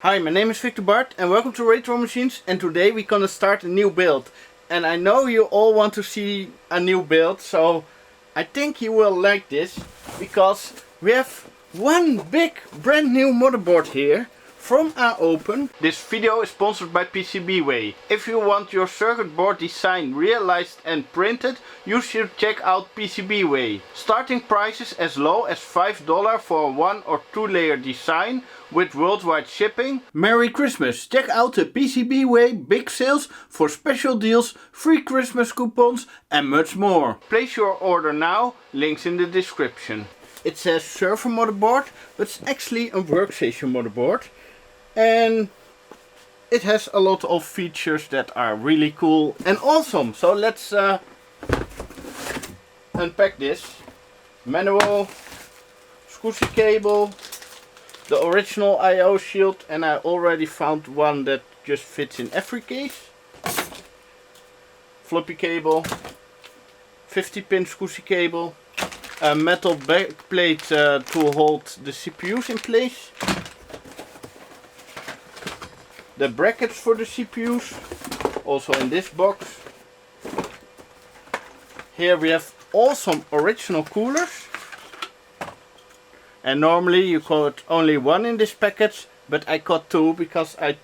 Hi, my name is Victor Bart and welcome to Retro Machines, and today we're gonna start a new build. And I know you all want to see a new build, so I think you will like this, because we have one big brand new motherboard here from Aopen. This video is sponsored by PCBWAY. If you want your circuit board design realized and printed, you should check out PCBWAY. Starting prices as low as $5 for a 1 or 2 layer design with worldwide shipping. Merry Christmas! Check out the PCBWAY big sales for special deals, free Christmas coupons and much more. Place your order now, links in the description. It says server motherboard, but it's actually a workstation motherboard. And it has a lot of features that are really cool and awesome. So let's unpack this. Manual, SCSI cable, the original I/O shield, and I already found one that just fits in every case. Floppy cable, 50-pin SCSI cable, a metal backplate to hold the CPUs in place. The brackets for the CPUs, also in this box. Here we have awesome original coolers. And normally you got only one in this package, but I got two because I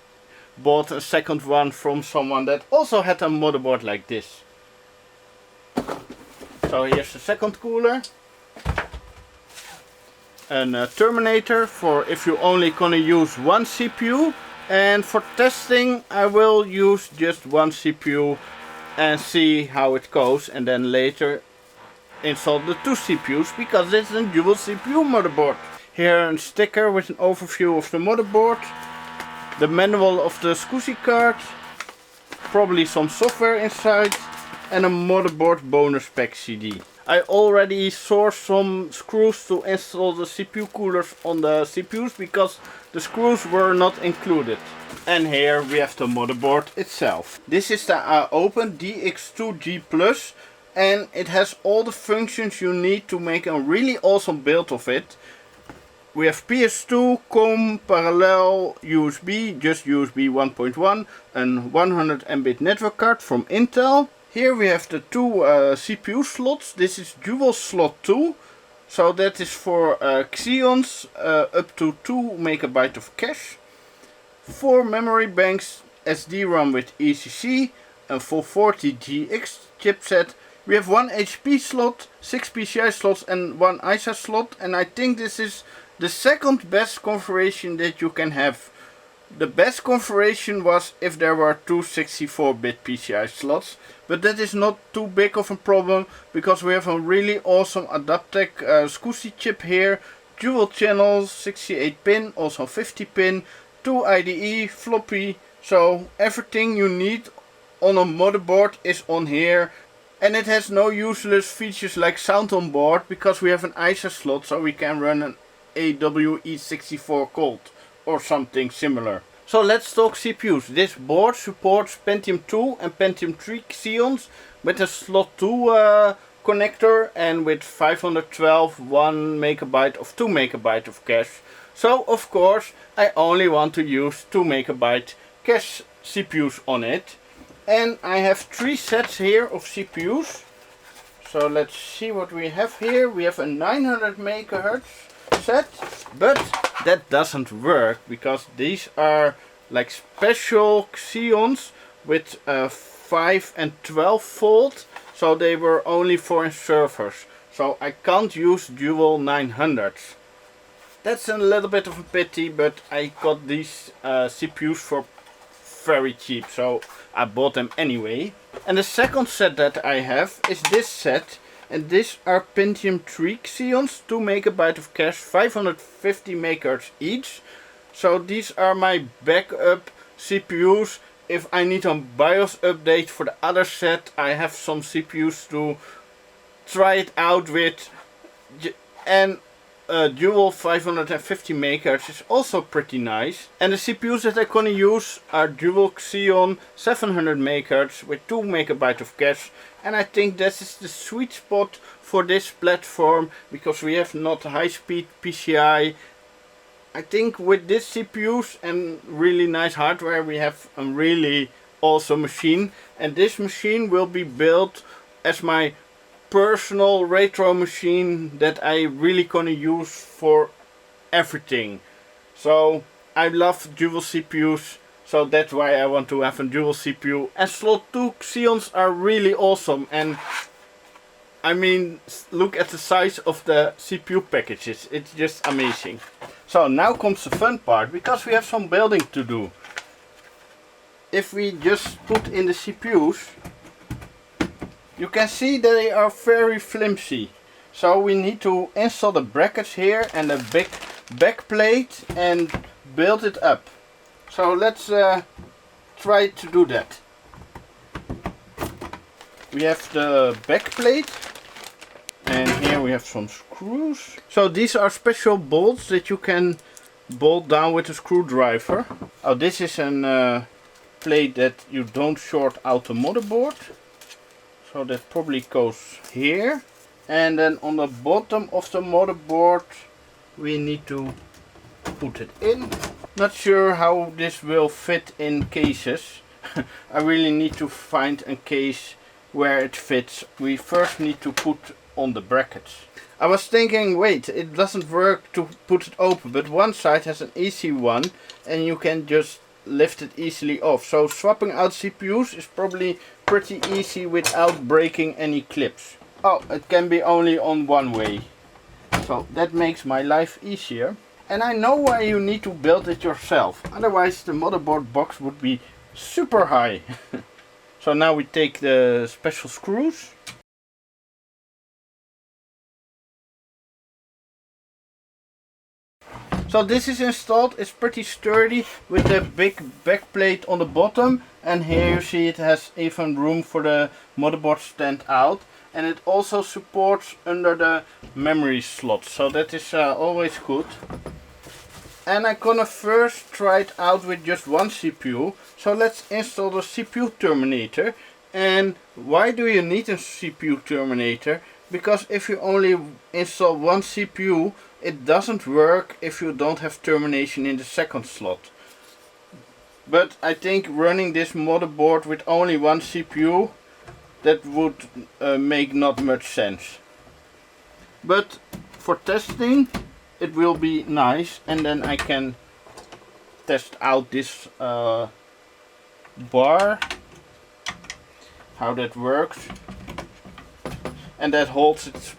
bought a second one from someone that also had a motherboard like this. So here's the second cooler. A terminator for if you only gonna use one CPU. And for testing I will use just one CPU and see how it goes, and then later install the two CPUs because it's a dual CPU motherboard. Here a sticker with an overview of the motherboard, the manual of the SCSI card, probably some software inside, and a motherboard bonus pack CD. I already sourced some screws to install the CPU coolers on the CPUs because the screws were not included. And here we have the motherboard itself. This is the Aopen DX2g Plus, and it has all the functions you need to make a really awesome build of it. We have PS2, COM, parallel, USB, just USB 1.1, and 100 Mbit network card from Intel. Here we have the two CPU slots. This is dual slot 2, so that is for Xeons up to 2 MB of cache. 4 memory banks, SD-ROM with ECC, a 440GX chipset. We have 1 HP slot, 6 PCI slots and 1 ISA slot, and I think this is the second best configuration that you can have. The best configuration was if there were two 64-bit PCI slots, but that is not too big of a problem because we have a really awesome Adaptec SCSI chip here, dual channels, 68-pin, also 50-pin, 2 IDE, floppy, so everything you need on a motherboard is on here. And it has no useless features like sound on board because we have an ISA slot, so we can run an AWE64 cold or something similar. So let's talk CPUs. This board supports Pentium 2 and Pentium 3 Xeons with a slot 2 connector and with 512 1 MB of 2 MB of cache. So of course I only want to use 2 MB cache CPUs on it. And I have 3 sets here of CPUs. So let's see what we have here. We have a 900 MHz set, but that doesn't work because these are like special Xeons with 5 and 12 volt, so they were only for servers, so I can't use dual 900s. That's a little bit of a pity, but I got these CPUs for very cheap, so I bought them anyway. And the second set that I have is this set. And these are Pentium 3 Xeons, 2 MB of cache, 550 MHz each. So these are my backup CPUs. If I need a BIOS update for the other set, I have some CPUs to try it out with. And dual 550 MHz is also pretty nice. And the CPUs that I'm gonna use are dual Xeon 700 MHz with 2 MB of cache. And I think this is the sweet spot for this platform because we have not high speed PCI I think with this CPUs and really nice hardware we have a really awesome machine, and this machine will be built as my personal retro machine that I really gonna use for everything. So I love dual CPUs, so that's why I want to have a dual CPU. And Slot2 Xeons are really awesome, and I mean, look at the size of the CPU packages, it's just amazing. So now comes the fun part, because we have some building to do. If we just put in the CPUs, you can see that they are very flimsy. So we need to install the brackets here and a big back plate and build it up. So let's try to do that. We have the back plate. And here we have some screws. So these are special bolts that you can bolt down with a screwdriver. Oh, this is a plate that you don't short out the motherboard. So that probably goes here. And then on the bottom of the motherboard we need to put it in. Not sure how this will fit in cases. I really need to find a case where it fits. We first need to put on the brackets. I was thinking, wait, it doesn't work to put it open, but one side has an easy one and you can just lift it easily off. So swapping out CPUs is probably pretty easy without breaking any clips. Oh, it can be only on one way. So that makes my life easier. And I know why you need to build it yourself. Otherwise the motherboard box would be super high. So now we take the special screws. So this is installed, it's pretty sturdy with the big back plate on the bottom, and here you see it has even room for the motherboard stand out, and it also supports under the memory slot, so that is always good. And I'm gonna first try it out with just one CPU, so let's install the CPU terminator. And why do you need a CPU terminator? Because if you only install one CPU, it doesn't work if you don't have termination in the second slot. But I think running this motherboard with only one CPU, that would make not much sense. But for testing it will be nice, and then I can test out this bar, how that works. And that holds it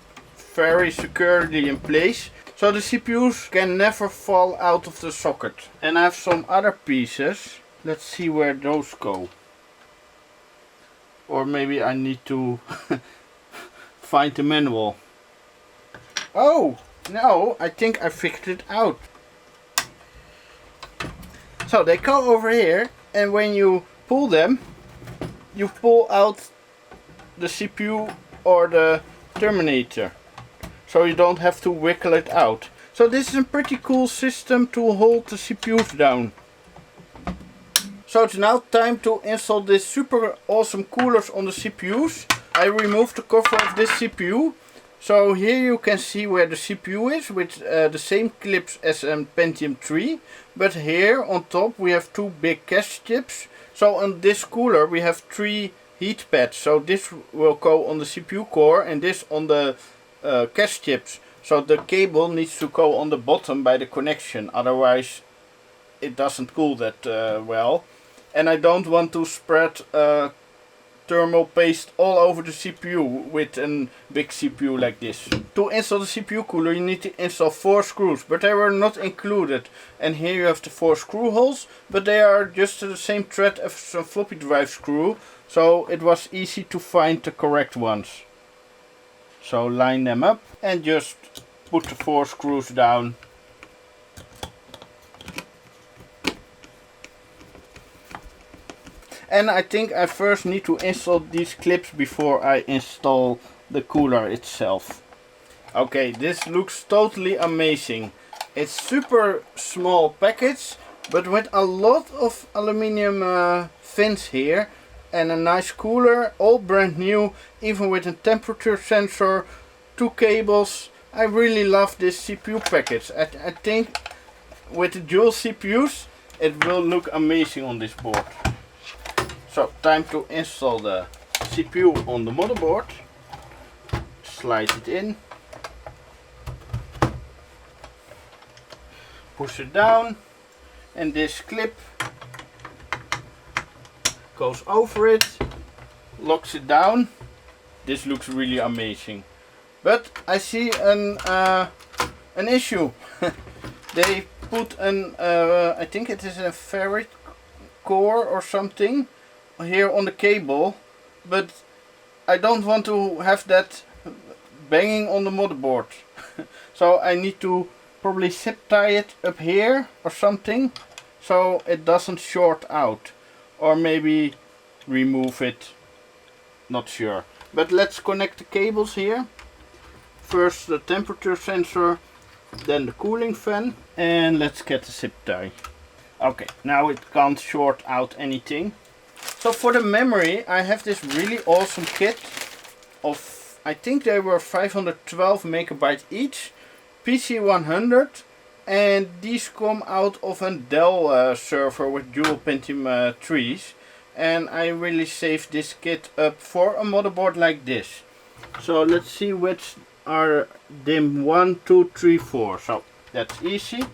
very securely in place, so the CPUs can never fall out of the socket. And I have some other pieces. Let's see where those go. Or maybe I need to find the manual. Oh no, I think I figured it out. So they go over here, and when you pull them, you pull out the CPU or the terminator, so you don't have to wiggle it out. So this is a pretty cool system to hold the CPUs down. So it's now time to install this super awesome coolers on the CPUs. I removed the cover of this CPU. So here you can see where the CPU is with the same clips as a Pentium 3. But here on top we have two big cache chips. So on this cooler we have 3 heat pads. So this will go on the CPU core and this on the cache chips. So the cable needs to go on the bottom by the connection, otherwise it doesn't cool that well. And I don't want to spread thermal paste all over the CPU with a big CPU like this. To install the CPU cooler you need to install 4 screws, but they were not included. And here you have the 4 screw holes, but they are just the same thread as a floppy drive screw, so it was easy to find the correct ones. So line them up and just put the 4 screws down. And I think I first need to install these clips before I install the cooler itself. Okay, this looks totally amazing. It's super small package, but with a lot of aluminium fins here, and a nice cooler, all brand new, even with a temperature sensor, 2 cables. I really love this CPU package. I think with the dual CPUs, it will look amazing on this board. So time to install the CPU on the motherboard. Slide it in. Push it down. And this clip goes over it. Locks it down. This looks really amazing. But I see an issue. They put I think it is a ferrite core or something here on the cable, but I don't want to have that banging on the motherboard. So I need to probably zip tie it up here or something so it doesn't short out, or maybe remove it, not sure. But let's connect the cables here. First the temperature sensor, then the cooling fan, and let's get the zip tie. Okay, now it can't short out anything. So for the memory, I have this really awesome kit of, I think they were 512 megabytes each, PC100, and these come out of a Dell server with dual Pentium 3s, and I really saved this kit up for a motherboard like this. So let's see which are DIMM 1, 2, 3, 4, so that's easy.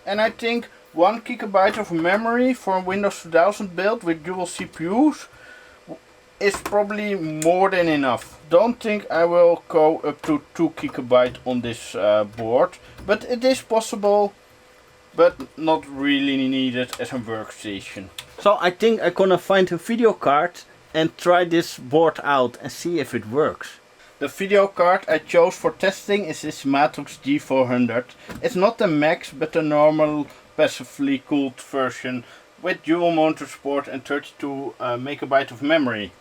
And I think 1 GB of memory for a Windows 2000 build with dual CPUs is probably more than enough. Don't think I will go up to 2 GB on this board, but it is possible, but not really needed as a workstation. So I think I'm gonna find a video card and try this board out and see if it works. The video card I chose for testing is this Matrix G400. It's not the max, but the normal passively cooled version with dual monitor support and 32 megabytes of memory.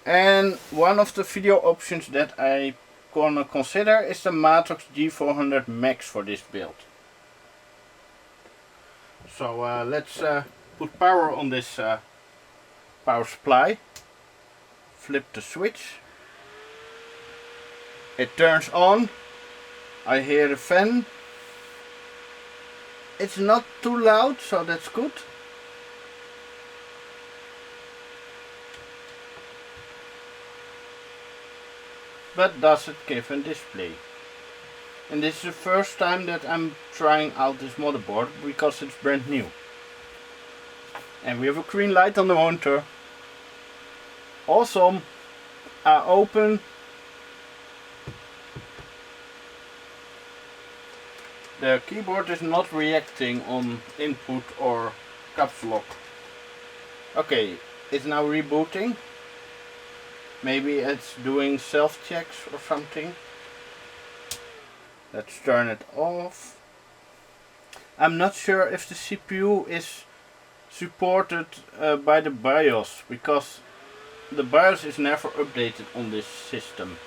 And one of the video options that I gonna consider is the Matrix G400 Max for this build. So let's put power on this power supply. Flip the switch. It turns on. I hear the fan. It's not too loud, so that's good. But does it give a display? And this is the first time that I'm trying out this motherboard because it's brand new. And we have a green light on the monitor. Awesome. Open. The keyboard is not reacting on input or caps lock. Okay, it's now rebooting. Maybe it's doing self checks or something. Let's turn it off. I'm not sure if the CPU is supported by the BIOS, because the BIOS is never updated on this system.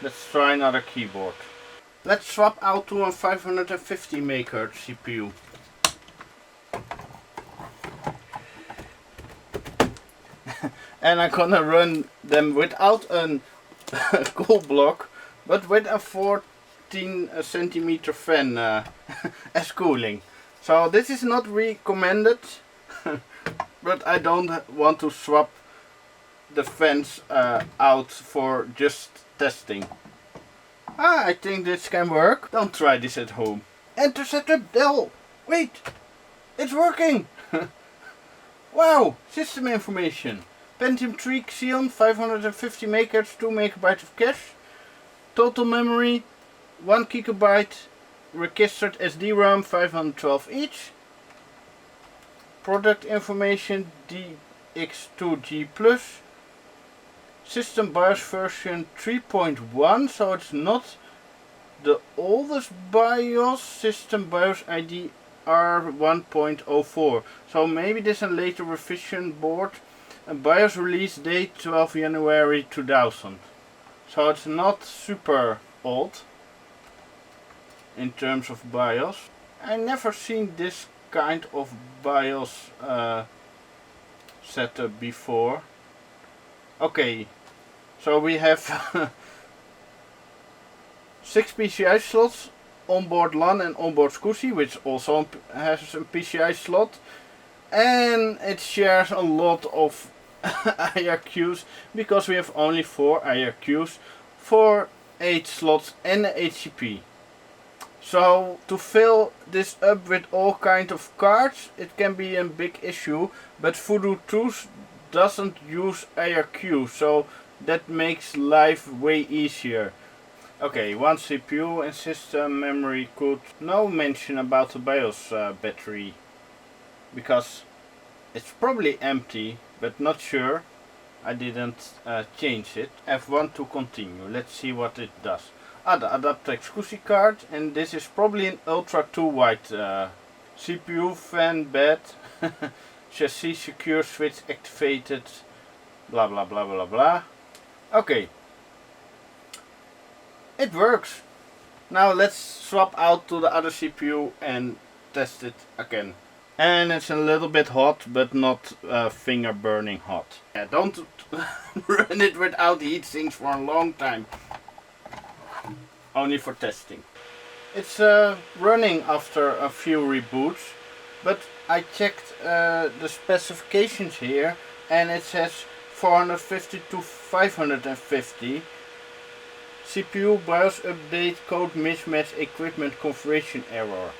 Let's try another keyboard. Let's swap out to a 550 MHz CPU. And I'm gonna run them without a cool block, but with a 14 centimeter fan as cooling. So this is not recommended, but I don't want to swap the fans out for just testing. I think this can work. Don't try this at home. Enter setup Dell. Wait, it's working. Wow, system information. Pentium 3 Xeon, 550 MHz, 2 MB of cache. Total memory, 1 GB. Registered SD-ROM, 512 each. Product information, DX2g+. System BIOS version 3.1, so it's not the oldest BIOS. System BIOS ID R1.04, so maybe this is a later revision board. A BIOS release date 12 January 2000, so it's not super old in terms of BIOS. I never seen this kind of BIOS setup before. Okay, so we have 6 PCI slots onboard LAN and onboard SCSI, which also has a PCI slot, and it shares a lot of IRQs because we have only 4 IRQs for 8 slots and a HCP. So to fill this up with all kind of cards, it can be a big issue, but Voodoo 2 doesn't use IRQ, so that makes life way easier. Okay, 1 CPU and system memory could. No mention about the BIOS battery, because it's probably empty, but not sure. I didn't change it. F1 to continue. Let's see what it does. The adapter SCSI card, and this is probably an Ultra 2 white CPU fan bed. Chassis secure switch activated. Blah blah blah blah blah. Okay. It works. Now let's swap out to the other CPU and test it again. And it's a little bit hot, but not finger burning hot. Yeah, don't run it without heat sinks for a long time. Only for testing. It's running after a few reboots, but I checked the specifications here and it says 450 to 550. CPU BIOS update code mismatch equipment configuration error.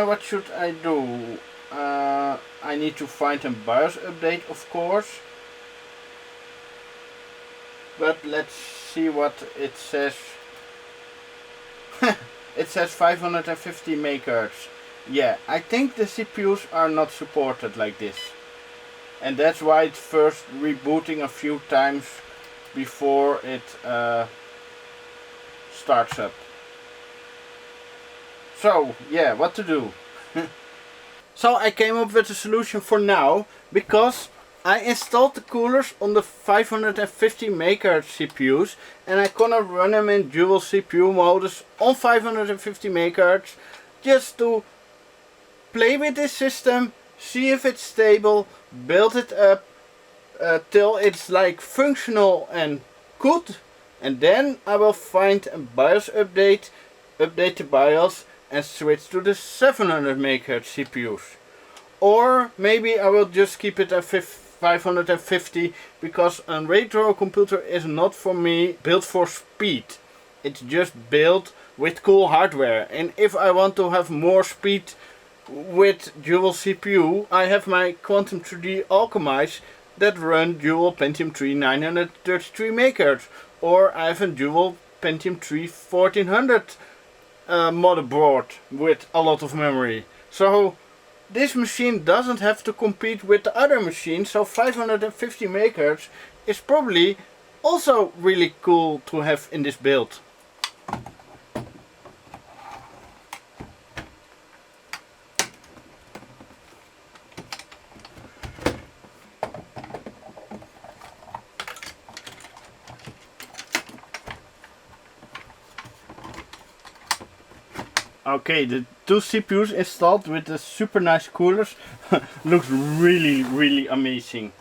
What should I do? I need to find a BIOS update, of course. But let's see what it says. It says 550 MHz. Yeah, I think the CPUs are not supported like this. And that's why it's first rebooting a few times before it starts up. So, yeah, what to do? So I came up with a solution for now, because I installed the coolers on the 550 MHz CPUs and I'm gonna run them in dual CPU modus on 550 MHz just to play with this system, see if it's stable, build it up till it's like functional and good, and then I will find a BIOS update the BIOS and switch to the 700 MHz CPUs. Or maybe I will just keep it at 550 because a retro computer is not for me built for speed. It's just built with cool hardware, and if I want to have more speed with dual CPU, I have my Quantum 3D Alchemist that run dual Pentium 3 933 MHz, or I have a dual Pentium 3 1400 motherboard with a lot of memory. So this machine doesn't have to compete with the other machines, so 550 MHz is probably also really cool to have in this build. Okay, the two CPUs installed with the super nice coolers looks really amazing.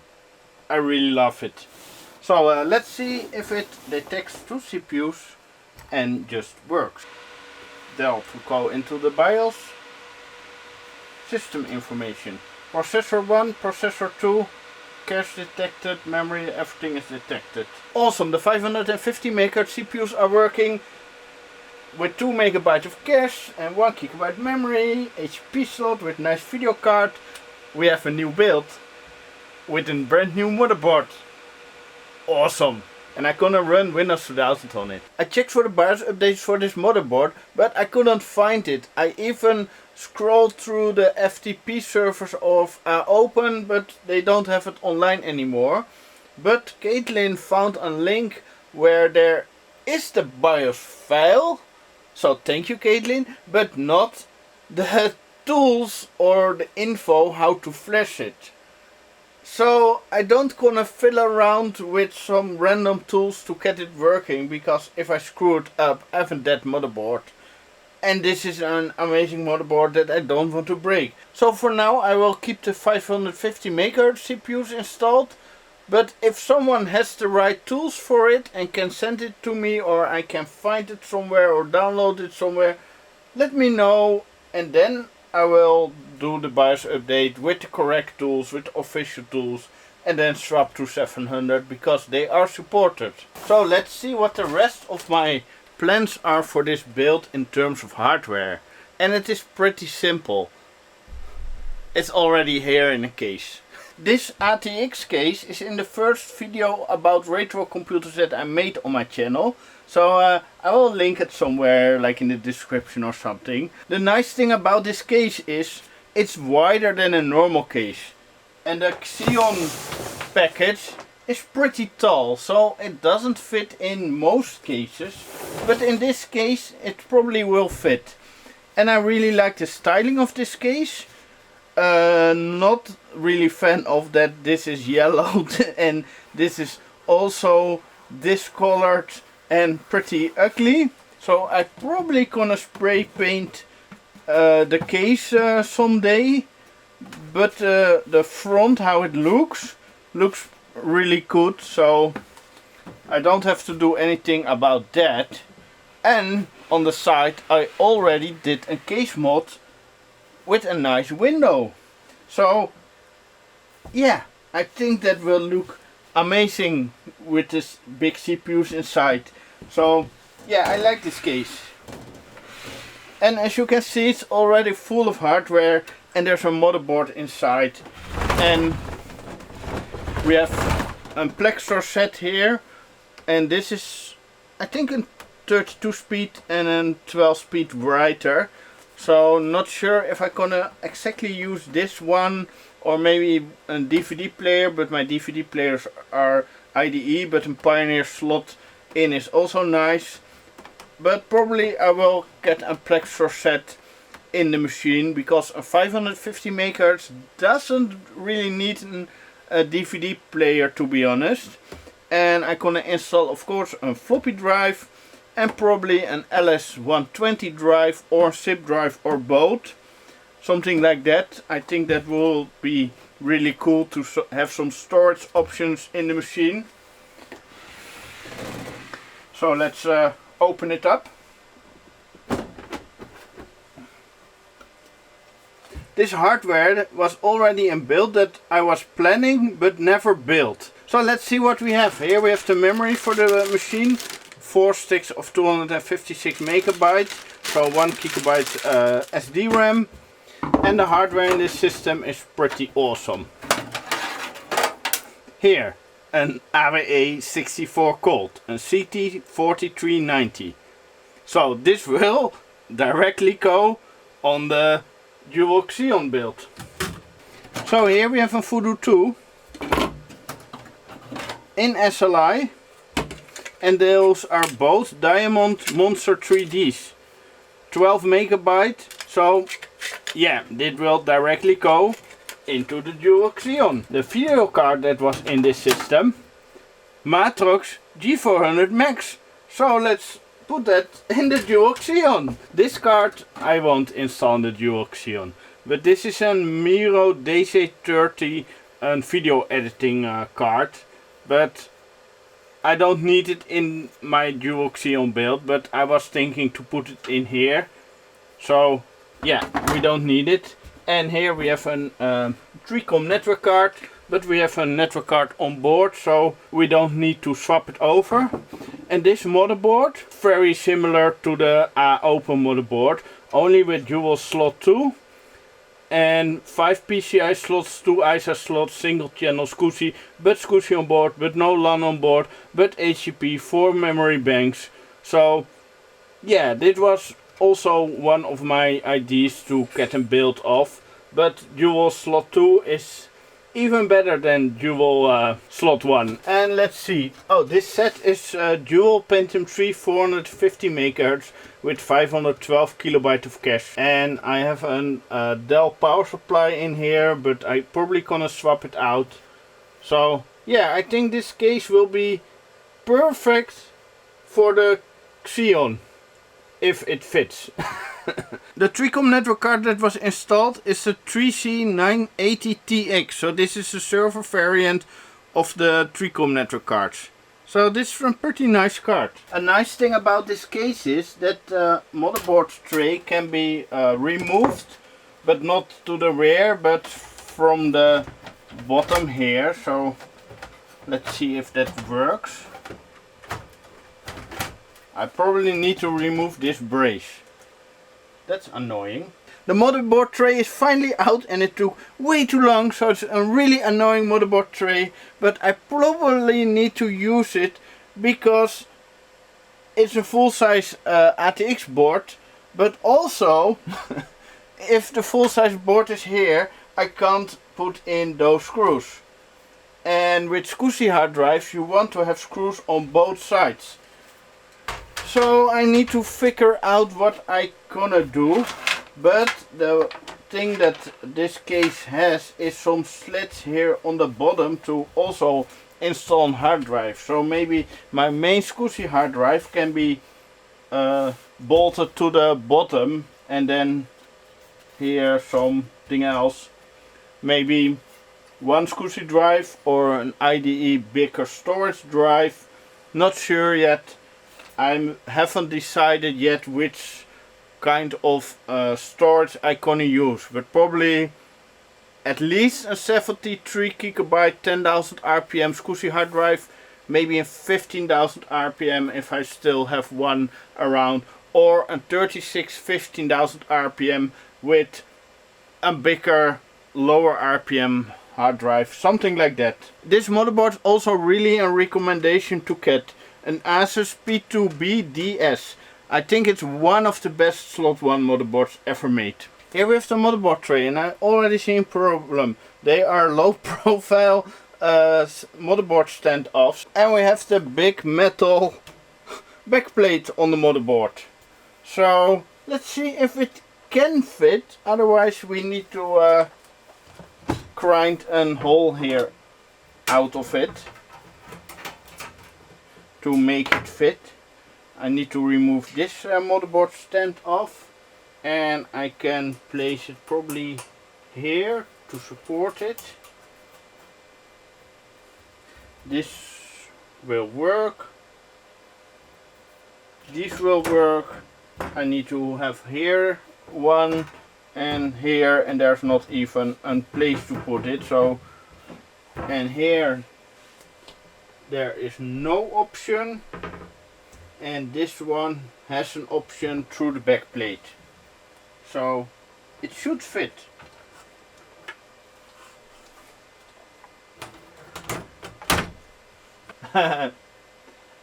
I really love it. So let's see if it detects two CPUs and just works. Then to go into the BIOS. System information. Processor 1, processor 2, cache detected, memory, everything is detected. Awesome, the 550 MHz CPUs are working with 2 MB of cache and 1 GB memory, HP slot with nice video card. We have a new build with a brand new motherboard. Awesome! And I'm gonna run Windows 2000 on it. I checked for the BIOS updates for this motherboard, but I couldn't find it. I even scrolled through the FTP servers of Aopen, but they don't have it online anymore. But Caitlin found a link where there is the BIOS file. So thank you, Caitlin, but not the tools or the info how to flash it. So I don't gonna fiddle around with some random tools to get it working, because if I screw it up, I have a dead motherboard. And this is an amazing motherboard that I don't want to break. So for now I will keep the 550 MHz CPUs installed But if someone has the right tools for it and can send it to me, or I can find it somewhere or download it somewhere, let me know, and then I will do the BIOS update with the correct tools, with official tools, and then swap to 700 because they are supported. So let's see what the rest of my plans are for this build in terms of hardware. And it is pretty simple. It's already here in a case. This ATX case is in the first video about retro computers that I made on my channel. So I will link it somewhere, like in the description or something. The nice thing about this case is it's wider than a normal case. And the Xeon package is pretty tall, so it doesn't fit in most cases. But in this case it probably will fit. And I really like the styling of this case. Not really fan of that this is yellowed and this is also discolored and pretty ugly. So I probably gonna spray paint the case someday. But the front, how it looks really good, so I don't have to do anything about that. And on the side I already did a case mod with a nice window. So yeah, I think that will look amazing with this big CPUs inside. So yeah, I like this case. And as you can see, it's already full of hardware, and there's a motherboard inside. And we have a Plexor set here, and this is I think a 32 speed and a 12 speed writer. So not sure if I'm gonna exactly use this one or maybe a DVD player, but my DVD players are IDE, but a Pioneer slot in is also nice. But probably I will get a Plexor set in the machine, because a 550 MHz doesn't really need a DVD player, to be honest. And I'm gonna install, of course, a floppy drive and probably an LS120 drive or zip drive or both. Something like that. I think that will be really cool to have some storage options in the machine. So let's open it up. This hardware was already in build that I was planning but never built. So let's see what we have. Here we have the memory for the machine. 4 sticks of 256 megabytes. So 1 gigabyte SD RAM. And the hardware in this system is pretty awesome. Here, an AWE 64 Colt, a CT4390. So this will directly go on the dual Xeon build. So here we have a Voodoo 2 in SLI, and those are both Diamond Monster 3Ds, 12 megabyte. So yeah, it will directly go into the dual Xeon. The video card that was in this system, Matrox G400 Max. So let's put that in the dual Xeon. This card I won't install in the dual Xeon, but this is a Miro DC30 video editing card, but I don't need it in my dual Xeon build, but I was thinking to put it in here. So yeah, we don't need it. And here we have an 3-com network card, but we have a network card on board, so we don't need to swap it over. And this motherboard, very similar to the Aopen motherboard, only with dual slot 2 and 5 PCI slots, 2 ISA slots, single channel SCSI, but SCSI on board, but no LAN on board, but HCP, 4 memory banks. So yeah, this was also one of my ideas to get a build of, but dual slot 2 is even better than dual slot 1. And let's see, oh, this set is dual Pentium 3 450 MHz with 512 kilobyte of cache, and I have a Dell power supply in here, but I probably gonna swap it out. So yeah, I think this case will be perfect for the Xeon, if it fits. The 3-com network card that was installed is the 3C980TX. So this is a server variant of the 3-com network cards. So this is a pretty nice card. A nice thing about this case is that the motherboard tray can be removed, but not to the rear, but from the bottom here. So let's see if that works. I probably need to remove this brace. That's annoying. The motherboard tray is finally out and it took way too long, so it's a really annoying motherboard tray, but I probably need to use it because it's a full-size ATX board, but also if the full-size board is here, I can't put in those screws. And with SCSI hard drives you want to have screws on both sides. So I need to figure out what I gonna do. But the thing that this case has is some slits here on the bottom to also install hard drive. So maybe my main SCSI hard drive can be bolted to the bottom, and then here something else. Maybe one SCSI drive or an IDE bigger storage drive. Not sure yet. I haven't decided yet which kind of storage I gonna use, but probably at least a 73 GB 10,000 RPM SCSI hard drive, maybe a 15,000 RPM if I still have one around, or a 36 15,000 RPM with a bigger lower RPM hard drive, something like that. This motherboard is also really a recommendation to get an Asus P2B-DS. I think it's one of the best Slot1 motherboards ever made. Here we have the motherboard tray, and I already seen a problem. They are low profile motherboard standoffs, and we have the big metal backplate on the motherboard. So let's see if it can fit, otherwise we need to grind a hole here out of it to make it fit. I need to remove this motherboard stand off, and I can place it probably here to support it. This will work. This will work. I need to have here one and here, and there's not even a place to put it. So, and here there is no option. And this one has an option through the back plate, so it should fit.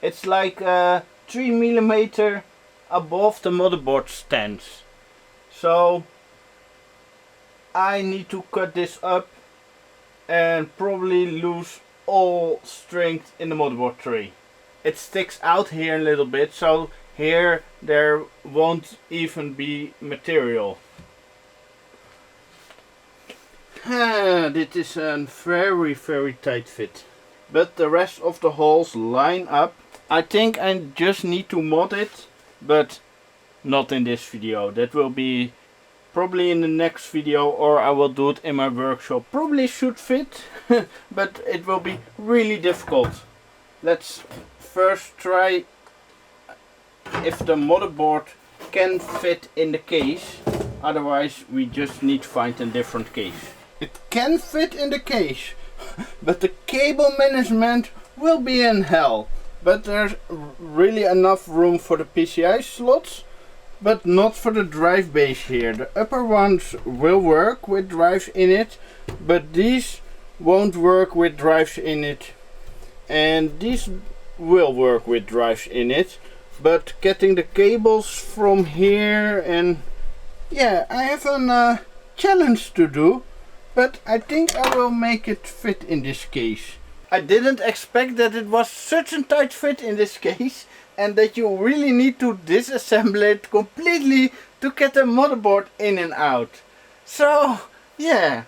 It's like 3mm above the motherboard stands, so I need to cut this up and probably lose all strength in the motherboard tray. It sticks out here a little bit, so here there won't even be material. This is a very tight fit, but the rest of the holes line up. I think I just need to mod it, but not in this video. That will be probably in the next video, or I will do it in my workshop. Probably should fit, but it will be really difficult. Let's first try if the motherboard can fit in the case, otherwise we just need to find a different case. It can fit in the case, but the cable management will be in hell. But there's really enough room for the PCI slots, but not for the drive base here. The upper ones will work with drives in it, but these won't work with drives in it, and these will work with drives in it, but getting the cables from here, and yeah, I have a challenge to do, but I think I will make it fit in this case. I didn't expect that it was such a tight fit in this case, and that you really need to disassemble it completely to get the motherboard in and out. So yeah,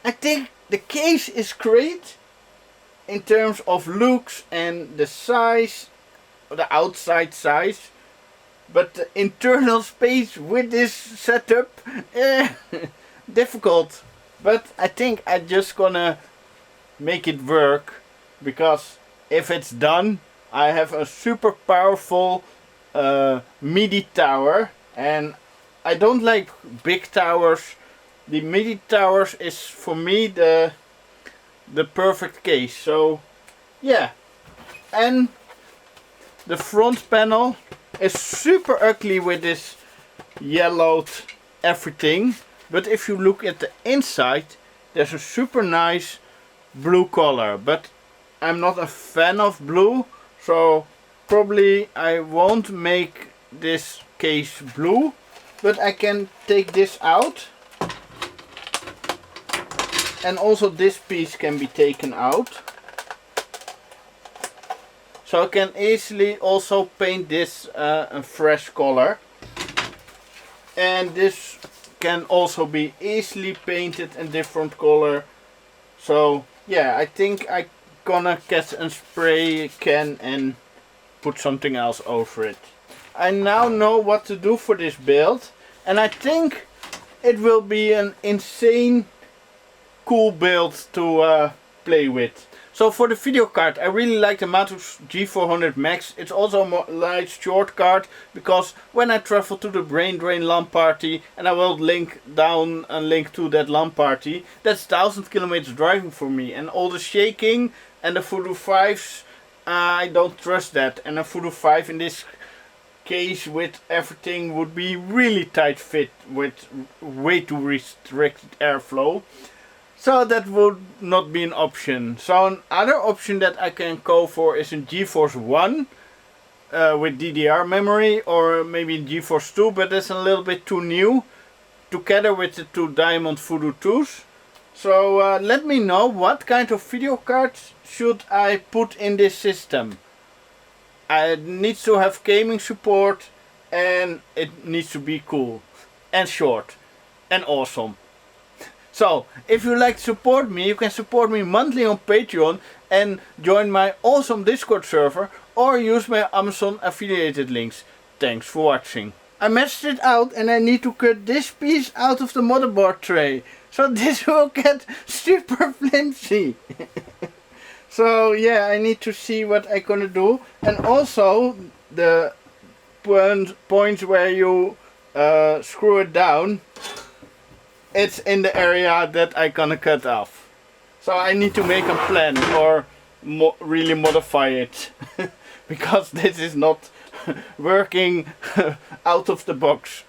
I think the case is great in terms of looks and the size, the outside size, but the internal space with this setup, difficult. But I think I'm just gonna make it work because if it's done, I have a super powerful MIDI tower, and I don't like big towers. The MIDI towers is for me the perfect case. So yeah, and the front panel is super ugly with this yellowed everything, but if you look at the inside, there's a super nice blue color, but I'm not a fan of blue, so probably I won't make this case blue, but I can take this out, and also this piece can be taken out. So I can easily also paint this a fresh color. And this can also be easily painted in different color. So yeah, I think I gonna get a spray can and put something else over it. I now know what to do for this build, and I think it will be an insane cool build to play with. So for the video card, I really like the Matrix G400 Max. It's also a nice short card, because when I travel to the Brain Drain LAN party, and I will link down a link to that LAN party, that's 1000 kilometers driving for me. And all the shaking and the Voodoo 5s, I don't trust that. And a Voodoo 5 in this case with everything would be really tight fit with way too restricted airflow. So that would not be an option. So another option that I can go for is in GeForce 1 with DDR memory, or maybe GeForce 2, but that's a little bit too new, together with the two Diamond Voodoo 2s. So let me know what kind of video cards should I put in this system. It needs to have gaming support, and it needs to be cool and short and awesome. So, if you like to support me, you can support me monthly on Patreon and join my awesome Discord server, or use my Amazon affiliated links. Thanks for watching. I messed it out, and I need to cut this piece out of the motherboard tray. So this will get super flimsy. So yeah, I need to see what I'm gonna do. And also the points where you screw it down, it's in the area that I gonna cut off. So I need to make a plan, or really modify it. Because this is not working out of the box.